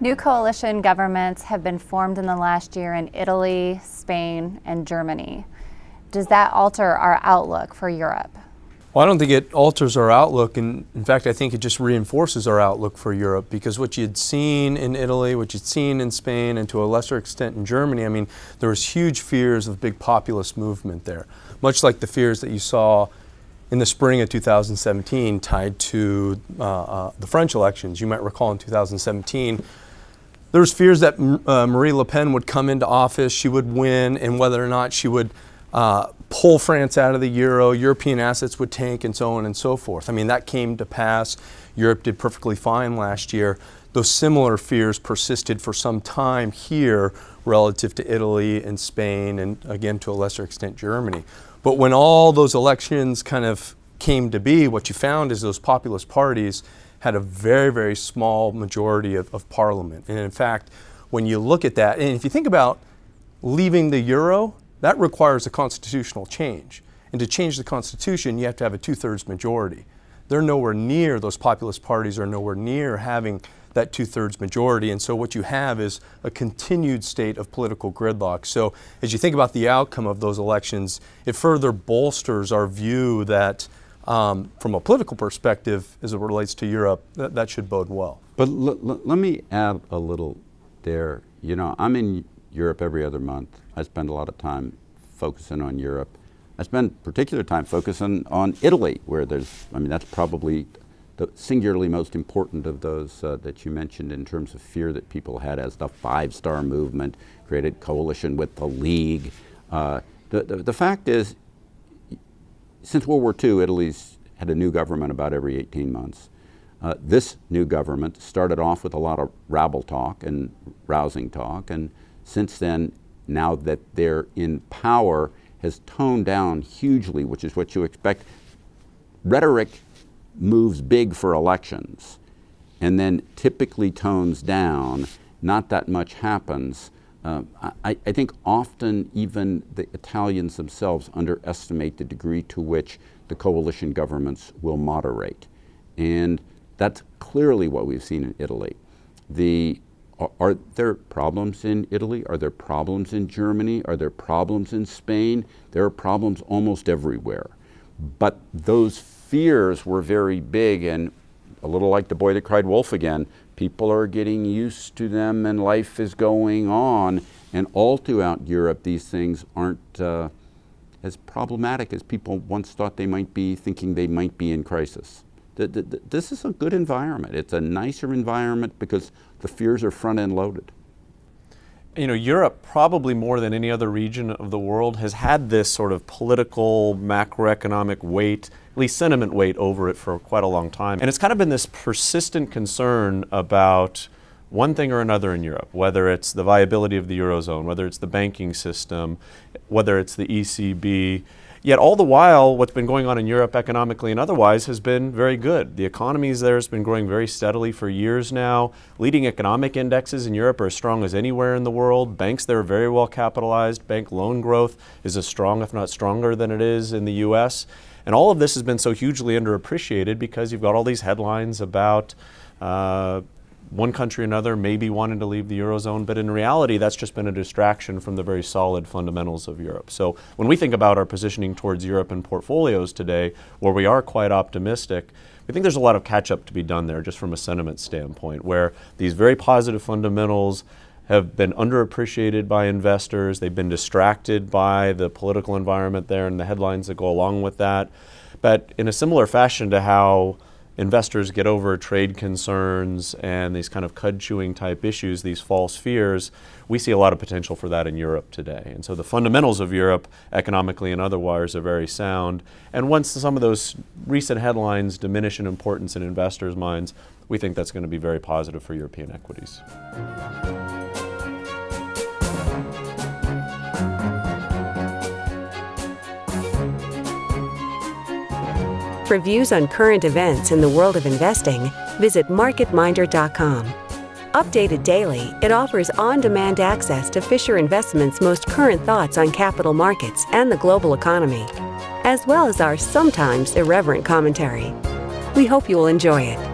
New coalition governments have been formed in the last year in Italy, Spain, and Germany. Does that alter our outlook for Europe? Well, I don't think it alters our outlook. In fact, I think it just reinforces our outlook for Europe, because what you'd seen in Italy, what you'd seen in Spain, and to a lesser extent in Germany, I mean, there was huge fears of big populist movement there, much like the fears that you saw in the spring of 2017 tied to the French elections. You might recall in 2017, there was fears that Marine Le Pen would come into office, she would win, and whether or not she would pull France out of the euro, European assets would tank, and so on and so forth. I mean, that came to pass. Europe did perfectly fine last year. Those similar fears persisted for some time here relative to Italy and Spain, and again, to a lesser extent, Germany. But when all those elections kind of came to be, what you found is those populist parties had a very, very small majority of parliament. And in fact, when you look at that, and if you think about leaving the euro, that requires a constitutional change. And to change the constitution, you have to have a 2/3 majority. They're nowhere near, those populist parties are nowhere near having that 2/3 majority. And so what you have is a continued state of political gridlock. So as you think about the outcome of those elections, it further bolsters our view that from a political perspective, as it relates to Europe, that should bode well. But let me add a little there. You know, I'm in Europe every other month. I spend a lot of time focusing on Europe. I spend particular time focusing on Italy, where that's probably the singularly most important of those that you mentioned in terms of fear that people had as the five-star movement created coalition with the League. The fact is, since World War II, Italy's had a new government about every 18 months. This new government started off with a lot of rabble talk and rousing talk, and since then, now that they're in power, has toned down hugely, which is what you expect. Rhetoric moves big for elections and then typically tones down. Not that much happens. I think often even the Italians themselves underestimate the degree to which the coalition governments will moderate. And that's clearly what we've seen in Italy. Are there problems in Italy? Are there problems in Germany? Are there problems in Spain? There are problems almost everywhere. But those fears were very big, and a little like the boy that cried wolf again, people are getting used to them and life is going on. And all throughout Europe, these things aren't as problematic as people once thought they might be, thinking they might be in crisis. This is a good environment. It's a nicer environment because the fears are front-end loaded. You know, Europe, probably more than any other region of the world, has had this sort of political, macroeconomic weight, at least sentiment weight over it for quite a long time. And it's kind of been this persistent concern about one thing or another in Europe, whether it's the viability of the Eurozone, whether it's the banking system, whether it's the ECB. Yet all the while, what's been going on in Europe economically and otherwise has been very good. The economy there has been growing very steadily for years now. Leading economic indexes in Europe are as strong as anywhere in the world. Banks there are very well capitalized. Bank loan growth is as strong, if not stronger, than it is in the US. And all of this has been so hugely underappreciated because you've got all these headlines about one country or another maybe wanting to leave the Eurozone, but in reality, that's just been a distraction from the very solid fundamentals of Europe. So when we think about our positioning towards Europe and portfolios today, where we are quite optimistic, we think there's a lot of catch-up to be done there just from a sentiment standpoint, where these very positive fundamentals have been underappreciated by investors. They've been distracted by the political environment there and the headlines that go along with that. But in a similar fashion to how investors get over trade concerns and these kind of cud-chewing type issues, these false fears, we see a lot of potential for that in Europe today. And so the fundamentals of Europe, economically and otherwise, are very sound. And once some of those recent headlines diminish in importance in investors' minds, we think that's going to be very positive for European equities. For views on current events in the world of investing, visit marketminder.com. Updated daily, it offers on-demand access to Fisher Investments' most current thoughts on capital markets and the global economy, as well as our sometimes irreverent commentary. We hope you will enjoy it.